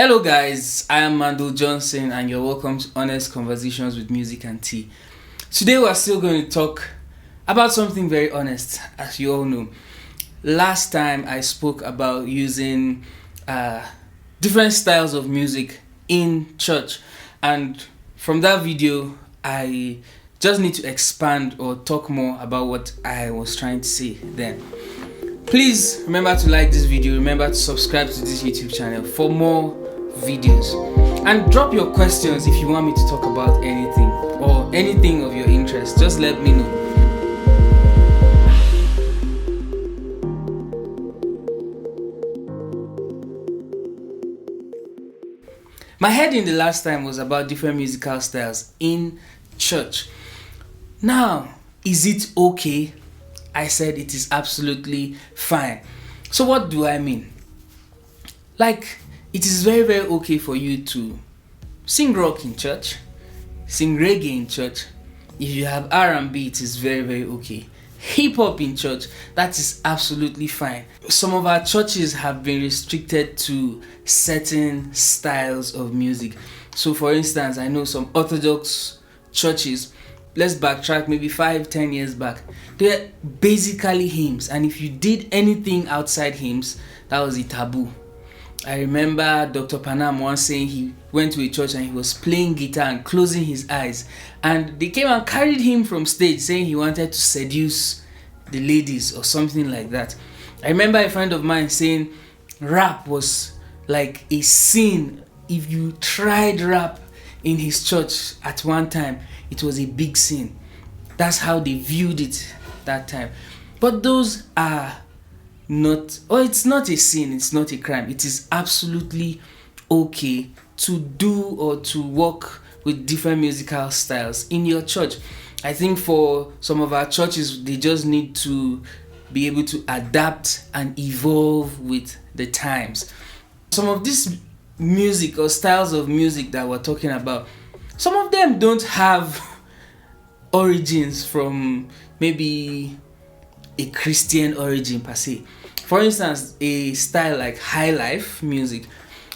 Hello guys, I am Mandul Johnson and you're welcome to Honest Conversations with Music and Tea. Today we're still going to talk about something very honest, as you all know. Last time I spoke about using different styles of music in church, and from that video I just need to expand or talk more about what I was trying to say then. Please remember to like this video, remember to subscribe to this YouTube channel for more videos, and drop your questions if you want me to talk about anything or anything of your interest. Just let me know. My heading the last time was about different musical styles in church. Now, is it okay? I said it is absolutely fine. So what do I mean? Like, it is very, very okay for you to sing rock in church, sing reggae in church. If you have R&B, it is very, very okay. Hip hop in church, that is absolutely fine. Some of our churches have been restricted to certain styles of music. So for instance, I know some Orthodox churches, let's backtrack maybe 5-10 years back, they're basically hymns, and if you did anything outside hymns, that was a taboo. I remember Dr. Panam once saying he went to a church and he was playing guitar and closing his eyes, and they came and carried him from stage saying he wanted to seduce the ladies or something like that. I remember a friend of mine saying rap was like a sin. If you tried rap in his church at one time, it was a big sin. That's how they viewed it that time. But those are not, or it's not a sin, it's not a crime. It is absolutely okay to do or to work with different musical styles in your church. I think for some of our churches, they just need to be able to adapt and evolve with the times. Some of this music or styles of music that we're talking about, some of them don't have origins from maybe a Christian origin per se. For instance, a style like high life music,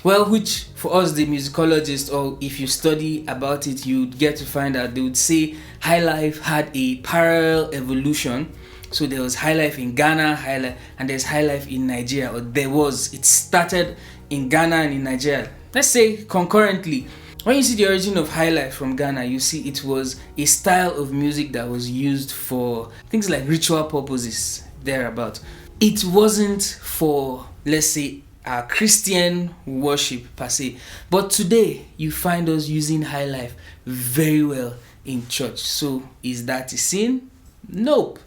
well, which for us the musicologists, or if you study about it, you'd get to find out they would say high life had a parallel evolution. So there was high life in Ghana, high life, and there's high life in Nigeria, or it started in Ghana and in Nigeria, let's say concurrently. When you see the origin of high life from Ghana, you see it was a style of music that was used for things like ritual purposes thereabout. It wasn't for, let's say, Christian worship per se. But today, you find us using high life very well in church. So is that a sin? Nope.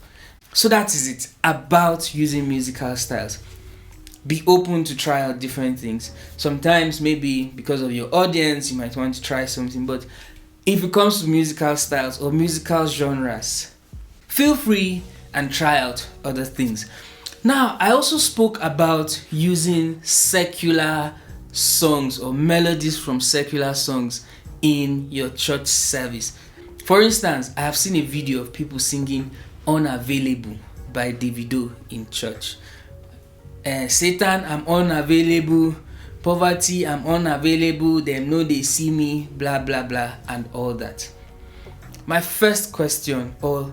So that is it about using musical styles. Be open to try out different things. Sometimes maybe because of your audience you might want to try something, but if it comes to musical styles or musical genres, feel free and try out other things. Now, I also spoke about using secular songs or melodies from secular songs in your church service. For instance, I have seen a video of people singing Unavailable by Davido in church. Satan, I'm unavailable. Poverty, I'm unavailable. Them know they see me, blah blah blah, and all that. My first question, or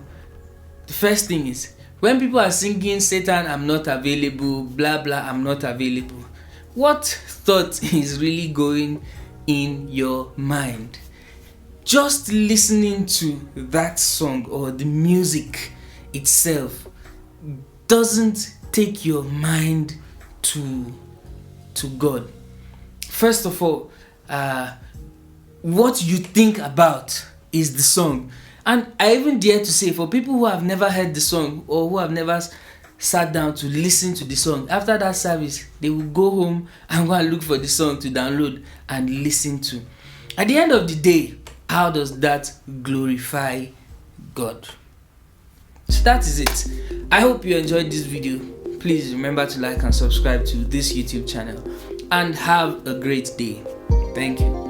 the first thing is, when people are singing Satan, I'm not available, blah blah, I'm not available, what thought is really going in your mind? Just listening to that song or the music itself doesn't take your mind to God. First of all, what you think about is the song. And I even dare to say, for people who have never heard the song or who have never sat down to listen to the song, after that service, they will go home and go and look for the song to download and listen to. At the end of the day, how does that glorify God? So that is it. I hope you enjoyed this video. Please remember to like and subscribe to this YouTube channel, and have a great day. Thank you.